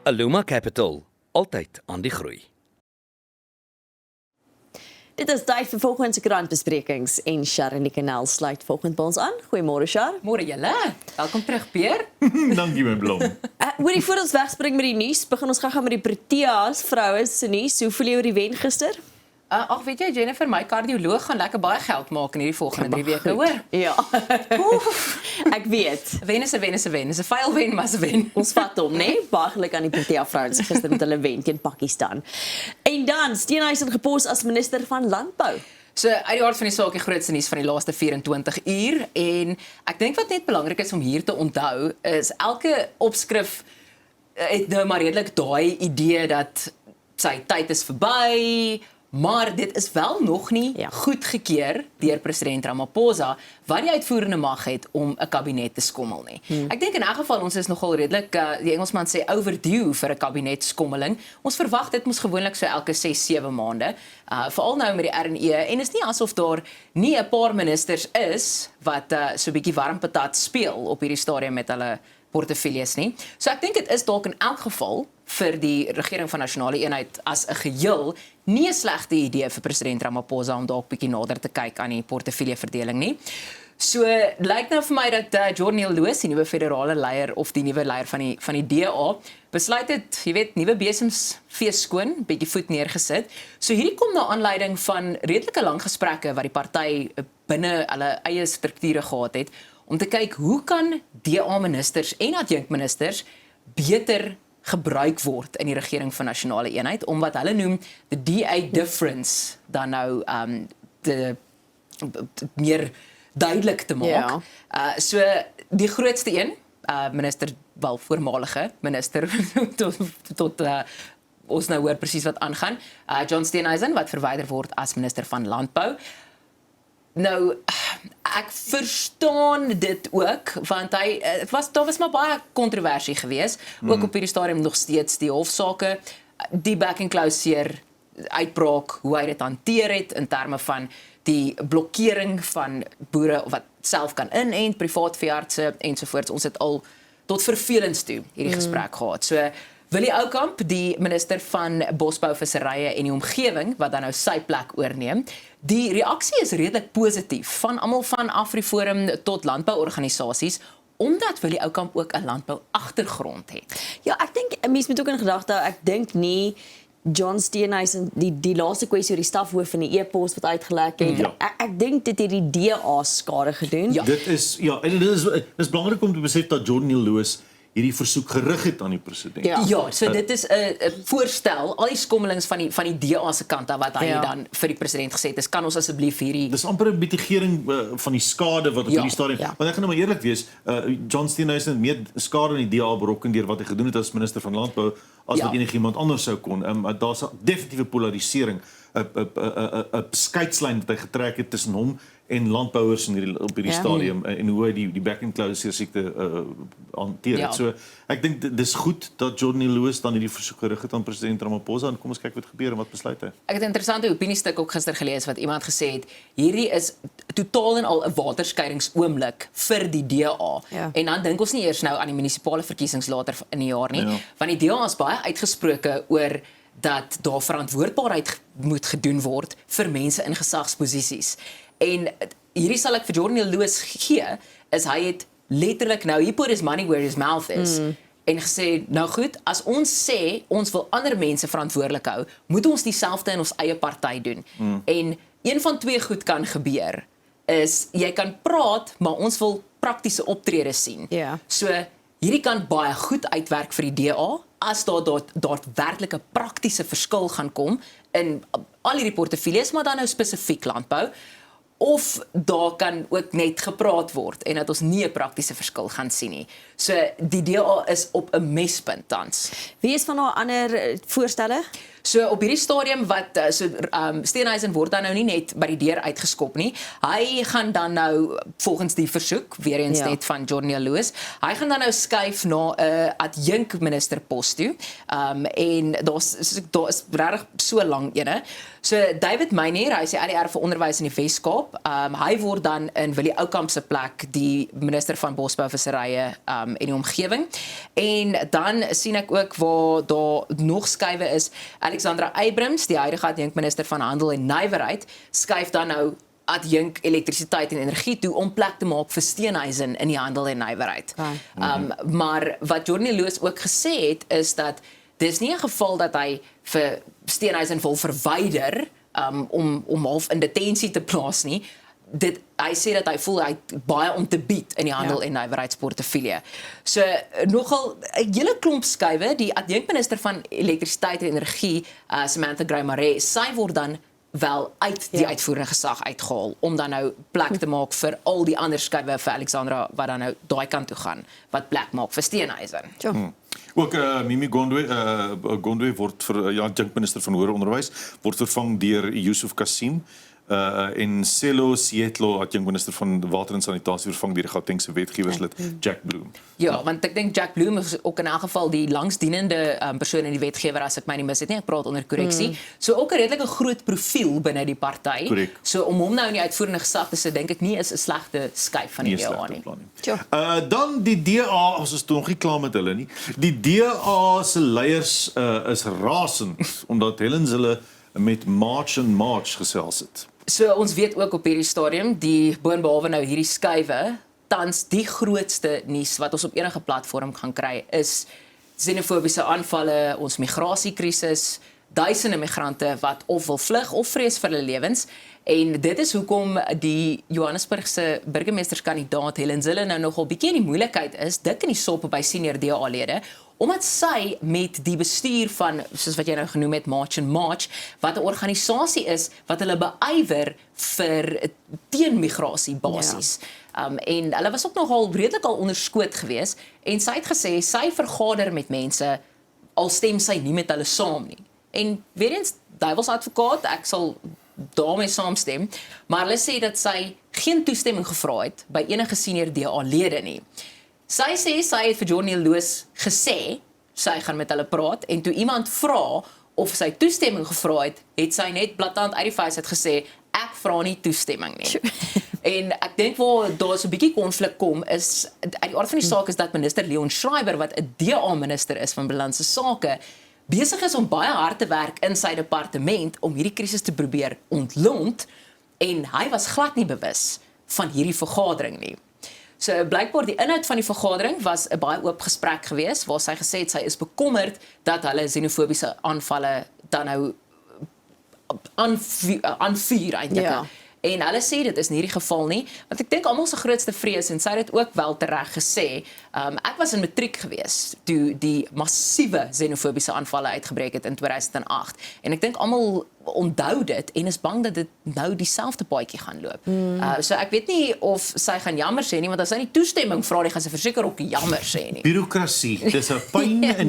Aluma Capital, altyd aan die groei. Dit is tyd vir volgende se krantbesprekings en Sharon Kanel sluit volgende by ons aan. Goeiemôre Shar. Môre julle. Welkom terug Peer. Dankie my blom. Hoorie voor ons wegspring met die nuus, begin ons gou met die Proteas vroue se nuus. Hoe voel jy oor die wen gister? Ag weet jy Jennifer, my kardioloog gaan lekker baie geld maak in hierdie volgende 3 weke, hoor. Ja. Ek weet. Wen is 'n wen is 'n wen. Is 'n vuil wen, maar 'n wen. Ons vat hom, né? Baie geluk aan die Protea vrouens gister met hulle wen teen Pakistan. En dan Steenhuisen gepos as minister van landbou. So uit die aard van die saak die grootste nuus van die laaste 24 uur en ek dink wat net belangrik is om hier te onthou is elke opskrif het nou maar redelik daai idee dat sy tyd is verby. Maar dit is wel nog nie goedgekeur deur president Ramaphosa wat die uitvoerende mag het om 'n kabinet te skommel nie. Ek dink in 'n geval ons is nogal redelik die Engelsman sê overdue vir 'n kabinetskommeling. Ons verwag dit mos gewoonlik so elke 6-7 maande. Veral nou met die RNE en is nie asof daar nie 'n paar ministers is wat so 'n bietjie warm patat speel op hierdie stadium met hulle portefeuilles nie. So ek dink dit is dalk in elk geval vir die regering van nasionale eenheid as 'n geheel nie 'n slegte idee vir president Ramaphosa om dalk bietjie nader te kyk aan die portefeuljeverdeling nie. So lyk nou vir my dat Jordan Lewis, die nuwe federale leier of die nuwe leier van die DA, besluit het, jy weet, nuwe besems fees skoon, bietjie voet neergesit. So hierdie kom na aanleiding van redelike lang gesprekke wat die party binne hulle eie strukture gehad het om te kyk hoe kan DA-ministers en adjunkministers beter gebruik word in die regering van nasionale eenheid om wat hulle noem the DA difference dan nou meer duidelik te maak. So die grootste een, minister, wel voormalige minister tot ons nou hoor presies wat aangaan, John Steenhuisen wat verwyder word as minister van landbou. Nou, ek verstaan dit ook, want daar was maar baie kontroversie gewees, ook op hierdie stadium nog steeds die hofsaake, die back and close uitbraak, hoe hy dit hanteer het in terme van die blokkering van boere wat self kan inent, privaat veeartse ensovoorts. Ons het al tot vervelings toe hierdie gesprek gehad. So Willie Oukamp, die minister van Bosbou, Visserye en die omgewing, wat dan nou sy plek oorneem, die reaksie is redelik positief, van almal van AfriForum tot landbouorganisasies, omdat Willie Oukamp ook 'n landbou agtergrond het. Ja, ek dink mense moet ook in gedagte hou, ek dink nie John Steenhuisen, die laaste kwessie oor die stafhoof van die e-pos wat uitgelek het. Ja. Ek dink dit het die DA skade gedoen. Ja. Dit is belangrik om te besef dat Jordan Lewis hierdie versoek gerig het aan die president. Ja, so dit is 'n voorstel, al die skommelings van die DA se kant af wat hy dan vir die president gesê het, kan ons asseblief hierdie... Dis amper 'n mitigering van die skade wat op hierdie stadium... Want ek gaan nou maar eerlik wees, John Steenhuisen het meer skade in die DA berokken deur wat hy gedoen het as minister van landbou, as wat enigiemand anders sou kon. Daar's 'n definitiewe polarisering, 'n skeidslyn wat hy getrek het tussen hom en landbouers op hierdie stadium en hoe hy die back and close siekte hanteer het. So ek dink dis goed dat Jordan Lewis dan hierdie versoek gerig het aan president Ramaphosa en kom ons kyk wat gebeur en wat besluit hy. Ek het 'n interessante opiniestuk ook gister gelees wat iemand gesê het, hierdie is totaal en al 'n waterskeidingsoomlik vir die DA. En dan dink ons nie eers nou aan die munisipale verkiesings later in die jaar nie, want die DA is baie uitgesproke oor dat daar verantwoordbaarheid moet gedoen word vir mense in gesagsposisies. En hierdie sal ek vir Jordan Lewis gee, is hy het letterlik nou, he put his money where his mouth is, en gesê, nou goed, as ons sê, ons wil ander mense verantwoordelik hou, moet ons dieselfde in ons eie party doen. En een van twee goed kan gebeur, is, jy kan praat, maar ons wil praktiese optredes sien. So, hierdie kan baie goed uitwerk vir die DA, as daar daadwerklik 'n praktiese verskil gaan kom, in al hierdie portefeuilles, maar dan nou spesifiek landbou, of daar kan ook net gepraat word en dat ons nie 'n praktiese verskil gaan sien nie. So die DA is op 'n mespunt tans. Wie is van haar ander voorstelle? So op hierdie stadium wat Steenhuisen word dan nou nie net by die deur uitgeskop nie. Hy gaan dan nou volgens die versoek weer eens net van Jordan Lewis. Hy gaan dan nou skuif na 'n adjunk ministerpos toe. En daar is regtig so lank ene. So David Meyer, hy is die ADR vir onderwys in die Wes-Kaap. Hy word dan in Willie Oukamp se plek die minister van Bosbou, Visserye en die omgewing. En dan sien ek ook waar daar nog skuwe is. Alexandra Abrams, die huidige adjunkminister van Handel en Nywerheid, skuif dan nou adjunk elektrisiteit en energie toe om plek te maak vir Steenhuisen in die handel en nywerheid. Maar wat Jordan Lewis ook gesê het, is dat dis nie 'n geval dat hy vir Steenhuisen wil verwyder om half in detensie te plaas nie. Hy sê dat hy voel hy het baie om te bied in die handel en nywerheidsportefeulje. So nogal 'n hele klomp skuwe. Die adjunkminister van elektrisiteit en energie, Samantha Gray-Maree, sy word dan wel uit die uitvoerende gesag uitgehaal om dan nou plek te maak vir al die ander skuwe vir Alexandra wat dan nou daai kant toe gaan wat plek maak vir Steenhuisen. Ook Mimi Gondwe word vir adjunkminister van hoër onderwys word vervang deur Yusuf Kassim. En Selo Sietlo, adjunkminister van water en sanitasie, vervang deur die Gautengse wetgewerslid Jack Bloem. Ja, want ek dink Jack Bloem is ook in elk geval die langsdienende persoon in die wetgewer, as ek my nie mis het nie, ek praat onder korreksie. So ook 'n redelike groot profiel binne die party. Correct. So om hom nou in die uitvoerende gesag te sit, dink ek nie is 'n slegte skuif van die DA nie. Dan die DA, ons is toe nog nie klaar met hulle nie. Die DA se leiers is rasend omdat Helen Zille met March gesels het. So ons weet ook op hierdie stadium, die boonbehalwe nou hierdie skuwe, tans die grootste nuus wat ons op enige platform gaan kry is xenofobiese aanvalle, ons migrasiekrisis, duisende migrante wat of wil vlug of vrees vir hulle lewens. En dit is hoekom die Johannesburgse burgemeesterskandidaat Helen Zille nou nogal bietjie in die moeilikheid is, dik in die sop by senior DA-lede, omdat sy met die bestuur van, soos wat jy nou genoem het, March, wat 'n organisasie is wat hulle beywer vir teen migrasie basies. En hulle was ook nogal redelik al onderskoot geweest en sy het gesê sy vergader met mense al stem sy nie met hulle saam nie. En weer eens, duiwels advokaat, ek sal daarmee saamstem, maar hulle sê dat sy geen toestemming gevra het by enige senior DA-lede nie. Sy sê sy het vir Jordan Lewis gesê sy gaan met hulle praat en toe iemand vra of sy toestemming gevra het, het sy net blaatant uit die vuis het gesê ek vra nie toestemming nie. En ek dink waar daar so 'n bietjie konflik kom is uit die aard van die saak is dat minister Leon Schreiber wat 'n DA-minister is van binnelandse sake besig is om baie hard te werk in sy departement om hierdie krisis te probeer ontlont en hy was glad nie bewus van hierdie vergadering nie. So blykbaar die inhoud van die vergadering was 'n baie oop gesprek geweest waar sy gesê het sy is bekommerd dat hulle xenofobiese aanvalle dan nou aanvuur eintlik. Ja. En hulle sê dit is nie die geval nie, want ek dink almal se grootste vrees en sy het dit ook wel tereg gesê. Ek was in matriek geweest toe die massiewe xenofobiese aanvalle uitgebreek het in 2008 en ek dink almal onthou dit en is bang dat dit nou dieselfde paadjie gaan loop. So ek weet nie of sy gaan jammer sê nie, want as sy nie toestemming vra nie, gaan sy verseker ook jammer sê nie. Bureaukrasie, dis 'n pyn in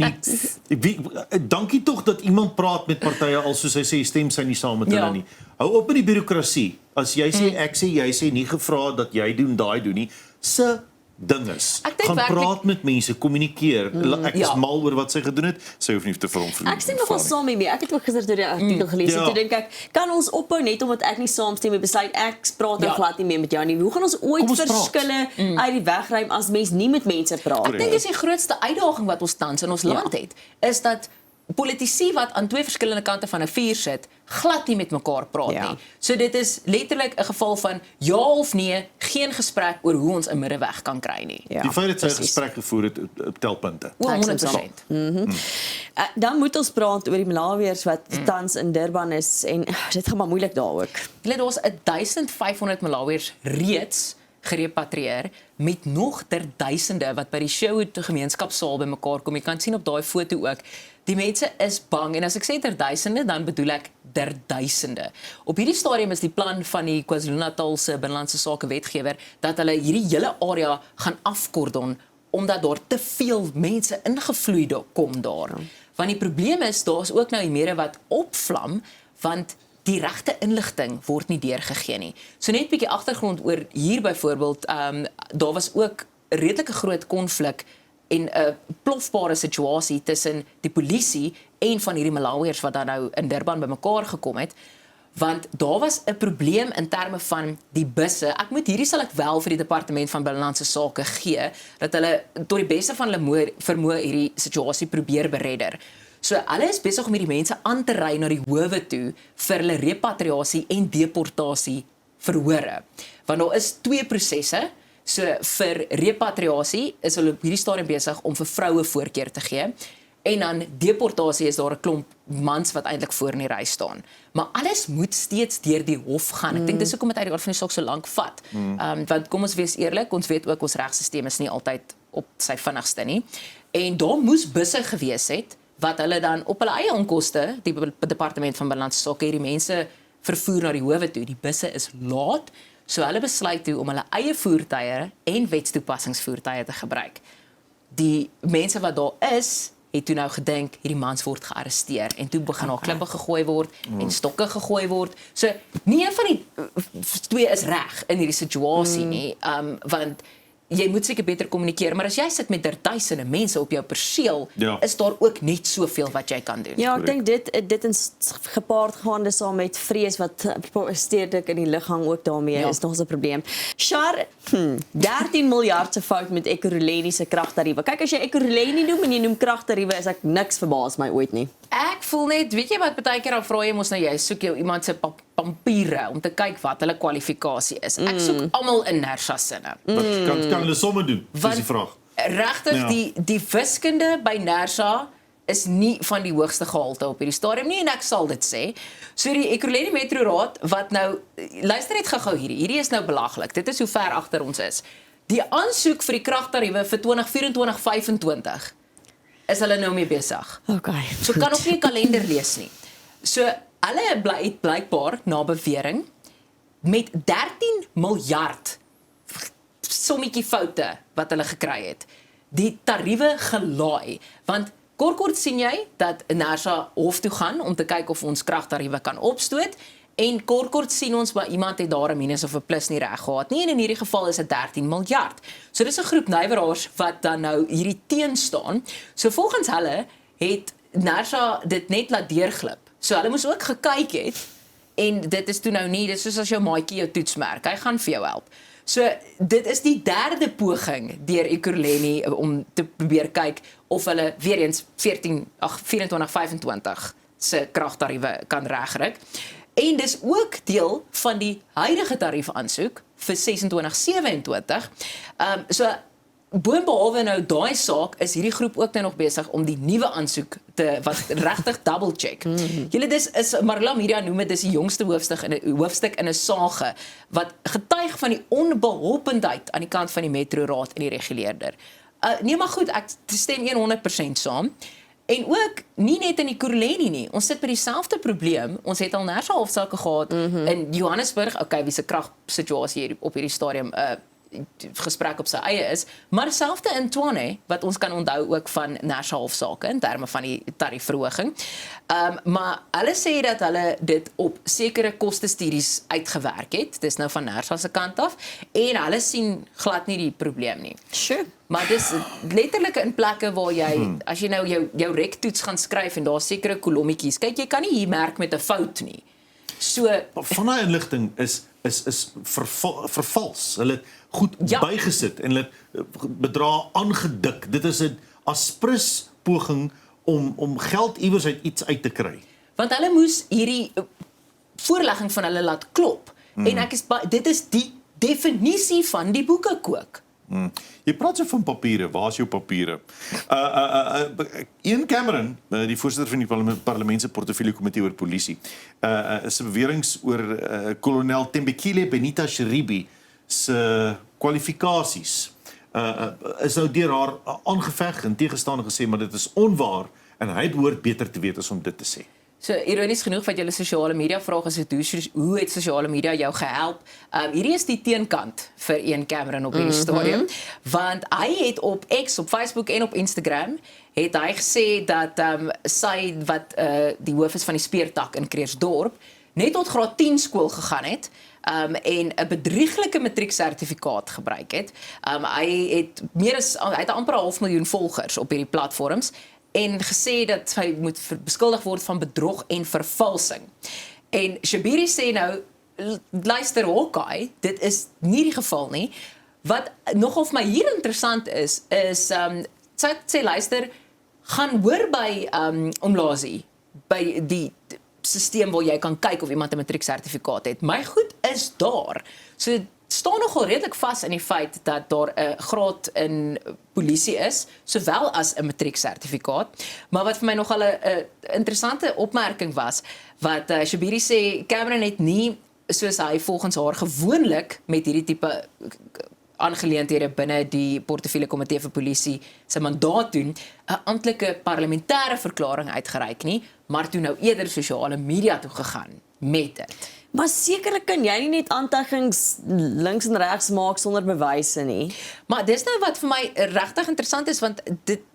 die dankie tog dat iemand praat met partye al soos hy sê stem sy nie saam met hulle nie. Hou op met die bureaukrasie. As jy sê ek sê jy sê nie gevra dat jy doen daai doen nie. Se dinges. Gaan praat met mense, kommunikeer. Ek is mal oor wat sy gedoen het. Sy hoef nie te vir hom vriend. Ek stem nogal saam met my. Ek het ook gister deur die artikel gelees en toe dink ek, kan ons ophou net omdat ek nie saamstem met besluit ek praat nou glad nie meer met jou nie. Hoe gaan ons ooit verskille uit die weg ruim as mens nie met mense praat? Ek dink dis die grootste uitdaging wat ons tans in ons land het, is dat politici wat aan twee verskillende kante van 'n vuur sit, glad nie met mekaar praat nie. So dit is letterlik 'n geval van ja of nee, geen gesprek oor hoe ons 'n middeweg kan kry nie. Die feit dat sy 'n gesprek gevoer het, tel punte. 100%. Dan moet ons praat oor die Malawiërs wat tans in Durban is en dit gaan maar moeilik daar ook. Hulle daar's 1500 Malawiërs reeds gerepatrieer met nog duisende wat by die Sherwood gemeenskapsaal bymekaar kom. Jy kan sien op daai foto ook. Die mense is bang en as ek sê duisende, dan bedoel ek duisende. Op hierdie stadium is die plan van die KwaZulu-Natal se binnelandse sake wetgewer dat hulle hierdie hele area gaan afkordon omdat daar te veel mense ingevloei kom daar. Want die probleem is, daar's ook nou die mere wat opvlam, want die regte inligting word nie deurgegee nie. So net 'n bietjie agtergrond oor hier byvoorbeeld, daar was ook 'n redelike groot konflik en 'n plofbare situasie tussen die polisie en van hierdie Malawiërs wat dan nou in Durban bymekaar gekom het, want daar was 'n probleem in terme van die busse. Hierdie sal ek wel vir die departement van binnelandse sake gee, dat hulle tot die beste van hulle vermoë hierdie situasie probeer beredder. So hulle is besig om hierdie mense aan te ry na die howe toe vir hulle repatriasie en deportasie verhore. Want daar is 2 prosesse. So vir repatriasie is hulle op hierdie stadium besig om vir vroue voorkeur te gee. En dan deportasie is daar 'n klomp mans wat eintlik voor in die ry staan. Maar alles moet steeds deur die hof gaan. Ek dink dis hoekom dit uit die aard van die saak so lank vat. Want kom ons wees eerlik, ons weet ook ons regstelsel is nie altyd op sy vinnigste nie. En daar moes busse gewees het wat hulle dan op hulle eie onkoste, die departement van binnelandse sake, hierdie mense vervoer na die howe toe. Die busse is laat, so hulle besluit toe om hulle eie voertuie en wetstoepassingsvoertuie te gebruik. Die mense wat daar is, het toe nou gedink hierdie mans word gearresteer en toe begin daar klippe gegooi word en stokke gegooi word. So nie een van die 2 is reg in hierdie situasie nie, want jy moet seker beter kommunikeer, maar as jy sit met duisende mense op jou perseel, is daar ook net soveel wat jy kan doen. Ja, ek dink dit is gepaard gaande saam met vrees wat stedelik in die lug hang ook daarmee, is nog 'n probleem. Char, 13 miljard se fout met Ekurhuleni se kragtariewe. Kyk, as jy Ekurhuleni noem en jy noem kragtariewe, is ek niks verbaas my ooit nie. Ek voel net, weet jy wat, baie keer dan vra jy mos nou jy soek jou iemand se papiere om te kyk wat hulle kwalifikasie is. Ek soek almal in NERSA sinne. Kan hulle somme doen? Dis die vraag. Regtig, die wiskunde by NERSA is nie van die hoogste gehalte op hierdie stadium nie, en ek sal dit sê. So die Ekurhuleni Metro Raad, wat nou, luister net gou-gou hierdie is nou belaglik, dit is hoe ver agter ons is. Die aansoek vir die kragtariewe vir 2024-25 is hulle nou mee besig. Okay. So kan ook nie 'n kalender lees nie. So hulle het blykbaar na bewering met 13 miljard sommetjie foute wat hulle gekry het, die tariewe gelaai, want kort sien jy dat NERSA hof toe gaan om te kyk of ons kragtariewe kan opstoot, en kort sien ons maar iemand het daar 'n minus of 'n plus nie reg gehad nie, en in hierdie geval is dit 13 miljard. So dis 'n groep nywerhaars wat dan nou hierdie teen staan. So volgens hulle het NERSA dit net laat deurglip. So hulle moes ook gekyk het, en dit is toe nou nie, dit is soos as jou maatjie jou toetsmerk, hy gaan vir jou help. So dit is die 3de poging deur Ekurhuleni om te probeer kyk of hulle weer eens 24-25 se kragtariewe kan regryk. En dis ook deel van die huidige tariefaansoek vir 26-27. So boonbehalwe nou daai saak is hierdie groep ook nou nog besig om die nuwe aansoek te wat regtig double check. Julle is Marla Media noem dit dis die jongste hoofstuk in 'n saga wat getuig van die onbeholpenheid aan die kant van die Metro Raad en die reguleerder. Nee, maar goed, ek stem 100% saam. En ook nie net in die Ekurhuleni nie. Ons sit by dieselfde probleem. Ons het al NERSA hofsaake gehad in Johannesburg. Okay, wie se kragsituasie hier op hierdie stadium gesprek op sy eie is, maar selfde in Tshwane wat ons kan onthou ook van NERSA hofsaake in terme van die tariefverhoging. Maar hulle sê dat hulle dit op sekere kostestudies uitgewerk het. Dis nou van NERSA se kant af, en hulle sien glad nie die probleem nie. Sure. Maar dis letterlik in plekke waar jy, as jy nou jou rektoets gaan skryf en daar sekere kolommetjies, kyk, jy kan nie hier merk met 'n fout nie. So van daai inligting is vervals. Hulle het goed bygesit en hulle bedrae aangedik. Dit is 'n aspris poging om geld iewers uit iets uit te kry. Want hulle moes hierdie voorlegging van hulle laat klop. En dit is die definisie van die boekekook. Jy praat so van papiere, waar is jou papiere? Ian Cameron, die voorsitter van die parlement se portefeulje komitee oor polisie, se beweringe oor kolonel Thembekile Benita Shiribi se kwalifikasies is nou deur haar aangeveg en teëgestaan gesê, maar dit is onwaar en hy behoort beter te weet as om dit te sê. So ironies genoeg wat julle sosiale media vraag is hoe het sosiale media jou gehelp? Hierdie is die teenkant vir Ian Cameron op hierdie stadium, want hy het op X, op Facebook en op Instagram het hy gesê dat sy wat die hoof is van die speertak in Kreersdorp net tot graad 10 skool gegaan het en 'n bedrieglike matrieksertifikaat gebruik het. Hy het amper 500.000 volgers op hierdie platforms en gesê dat hy moet beskuldig word van bedrog en vervalsing. En Shabiri sê nou, luister Hawkeye, dit is nie die geval nie. Wat nogal vir my hier interessant is sy sê luister, gaan hoor by Umlazi, by die stelsel waar jy kan kyk of iemand 'n matrieksertifikaat het. My goed is daar. So staan nogal redelik vas in die feit dat daar 'n graad in polisie is, sowel as 'n matrieksertifikaat. Maar wat vir my nogal 'n interessante opmerking was, wat Shabiri sê, Cameron het nie, soos hy volgens haar gewoonlik met hierdie tipe aangeleenthede binne die portefeulje komitee vir polisie se mandaat doen, 'n amptelike parlementêre verklaring uitgereik nie, maar toe nou eerder sosiale media toe gegaan met dit. Maar sekerlik kan jy nie net aantuigings links en regs maak sonder bewyse nie. Maar dis nou wat vir my regtig interessant is, want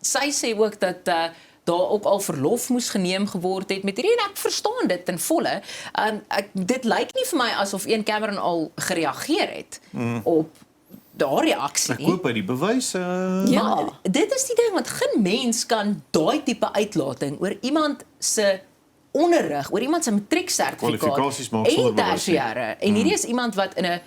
sy sê ook dat daar ook al verlof moes geneem geword het met hierdie, en ek verstaan dit ten volle. Dit lyk nie vir my asof Ian Cameron al gereageer het op daar reaksie nie. Ek hoop by die bewyse. Maar dit is die ding, want geen mens kan daai tipe uitlating oor iemand se onderrig, oor iemand se matrieksertifikaat en tersiêre. En hierdie is iemand wat in 'n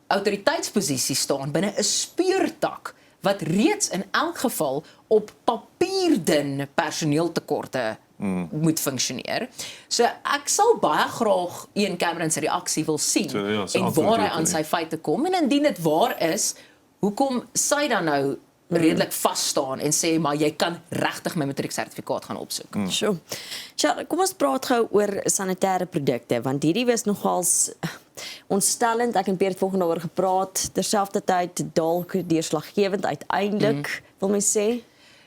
autoriteitsposisie staan binne 'n speurtak wat reeds in elk geval op papierdun personeeltekorte moet funksioneer. So ek sal baie graag Ian Cameron se reaksie wil sien en waar hy aan sy feite kom, en indien dit waar is, hoekom sy dan nou redelik vas staan en sê, maar jy kan regtig my matrieksertifikaat gaan opsoek. Sure. Tja, kom ons praat gou oor sanitêre produkte, want hierdie was nogals ontstellend. Ek en Peer het volgende oor gepraat, terselfdertyd dalk deurslaggewend uiteindelik, wil my sê.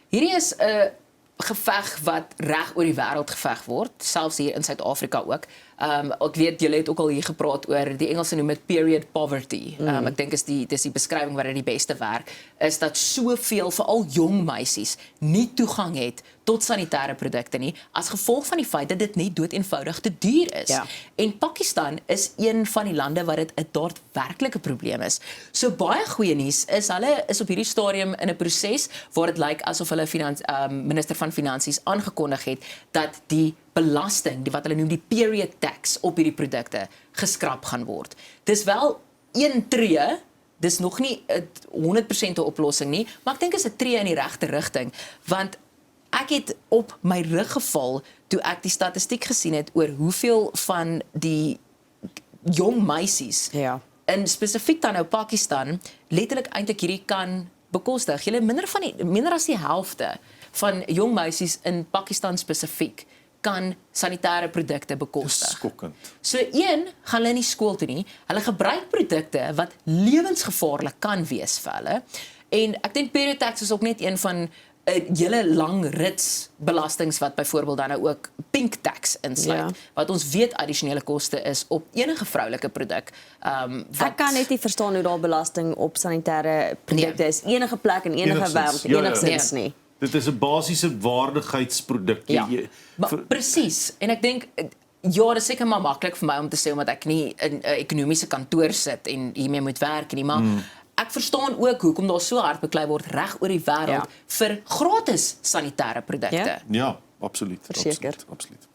Hierdie is 'n geveg wat reg oor die wêreld geveg word, selfs hier in Suid-Afrika ook. Ek weet julle het ook al hier gepraat oor, die Engelse noem dit period poverty. Ek dink dis die beskrywing wat dit die beste werk, is dat soveel, veral jong meisies, nie toegang het tot sanitêre produkte nie, as gevolg van die feit dat dit net doodeenvoudig te duur is. Ja. En Pakistan is een van die lande waar dit 'n daadwerklike probleem is. So baie goeie nuus is, hulle is op hierdie stadium in 'n proses waar dit lyk asof hulle minister van Finansies aangekondig het dat die belasting, wat hulle noem die period tax op hierdie produkte, geskraap gaan word. Dis wel een tree, dis nog nie 100% 'n oplossing nie, maar ek dink is 'n tree in die regte rigting, want ek het op my rug geval toe ek die statistiek gesien het oor hoeveel van die jong meisies in spesifiek dan nou Pakistan letterlik eintlik hierdie kan bekostig. Julle minder as die helfte van jong meisies in Pakistan spesifiek kan sanitêre produkte bekostig. Skokkend. So gaan hulle nie skool toe nie. Hulle gebruik produkte wat lewensgevaarlik kan wees vir hulle. En ek dink period tax is ook net een van 'n hele lang rits belastings wat byvoorbeeld dan nou ook pink tax insluit, wat ons weet addisionele koste is op enige vroulike produk. Ek kan net nie verstaan hoe daar belasting op sanitêre produkte is enige plek in enige wêreld enigsins nie. Dit is 'n basiese waardigheidsproduk. Presies. En ek dink dit is seker maar maklik vir my om te sê omdat ek nie in 'n ekonomiese kantoor sit en hiermee moet werk nie, maar ek verstaan ook hoekom daar so hard beklei word reg oor die wêreld vir gratis sanitêre produkte. Ja, absoluut. Verseker. Absoluut.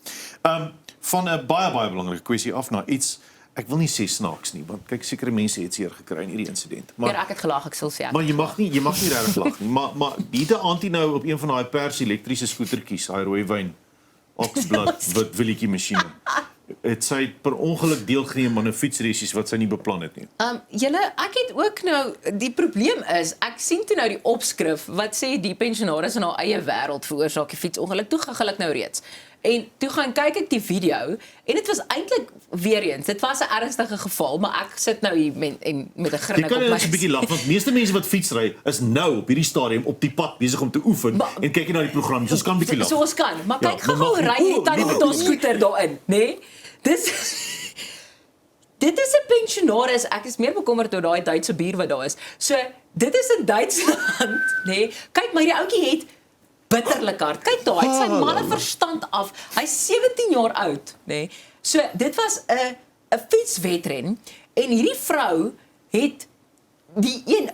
Van 'n baie belangrike kwessie af na iets, ek wil nie sê snaaks nie, want kyk, sekere mense het seer gekry in hierdie insident. Maar ek het gelag, ek sal sê. Maar jy mag nie regtig lag nie. Maar hierde auntie nou op een van daai pers elektriese skootertjies, daai rooi wyn, oksblad, wit willetjie masjiene. Het sy per ongeluk deelgeneem aan 'n fietsresies wat sy nie beplan het nie. Ek het ook nou, die probleem is, ek sien toe nou die opskrif wat sê die pensionaris in haar eie wêreld veroorsaak die fietsongeluk, toe gaan ek nou reeds. En toe gaan kyk ek die video en dit was eintlik weer eens, dit was 'n ernstige geval, maar ek sit nou hier met 'n grinnik op my. Jy kan 'n bietjie lag want meeste mense wat fietsry is nou op hierdie stadium op die pad besig om te oefen en kyk jy na die program. So ons kan 'n bietjie lag. So ons kan, maar kyk gou ry jy tannie met ons skooter daarin, nê? Dit is 'n pensionaris. Ek is meer bekommerd oor daai Duitse bier wat daar is. So, dit is in Duitsland, nê? Kyk, maar die ouetjie het bitterlik hard. Kyk daai, hy het sy malle verstand af. Hy's 17 jaar oud, nê? So, dit was 'n fietswedren en hierdie vrou het die een,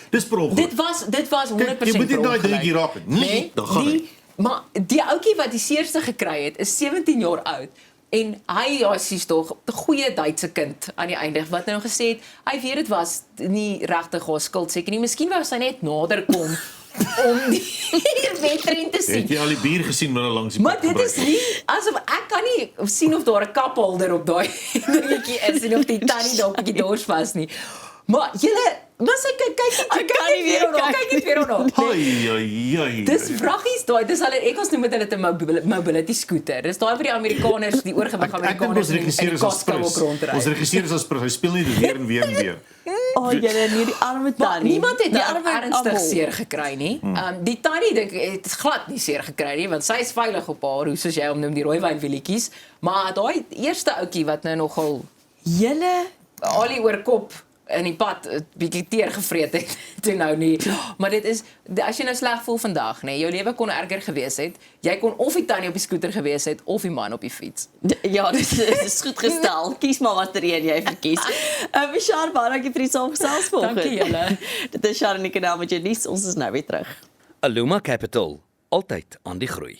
dis per ongeluk. Dit was 100% jy moet nie daai ongeluk. dingetjie raak nie. Nee, dan gaan hy. Maar die ouetjie wat die seerste gekry het, is 17 jaar oud. En hy is tog 'n goeie Duitse kind aan die einde wat nou gesê het, hy weet dit was nie regtig haar skuld seker nie. Miskien wou sy net nader kom om die wedren te sien. Het jy al die bier gesien wat langs die pad gebruik? Maar dit is nie asof ek kan nie sien of daar 'n kaphouder op daai dingetjie is en of die tannie dalk 'n bietjie dors was nie. Maar maar sy kyk nie weer op. Ai. Dis vraggies daai, dis hulle Engels noem dit 'n mobility scooter. Dis daai vir die Amerikaners, die oorgewig Amerikaners in die Costco ook rondry. Ons regisseur is as hy speel nie weer en weer. Julle nie die arme tannie. Niemand het ernstig seer gekry nie. Die tannie dink het glad nie seer gekry nie, want sy is veilig op haar, hoe soos jy hom noem, die rooiwynwielietjies. Maar daai eerste ouetjie wat nou nogal alie oor kop in die pad 'n bietjie teer gevreet het, toe nou nie. Maar dit is, as jy nou sleg voel vandag, nê, jou lewe kon erger gewees het. Jy kon of die tannie op die skooter gewees het, of die man op die fiets. Ja, dit is goed gestel. Kies maar watter een jy verkies. Mishaar, baie dankie vir die saamgesels vanoggend. Dankie julle. Dit is Sharon Nikenam met jou nuus. Ons is nou weer terug. Aluma Capital, altyd aan die groei.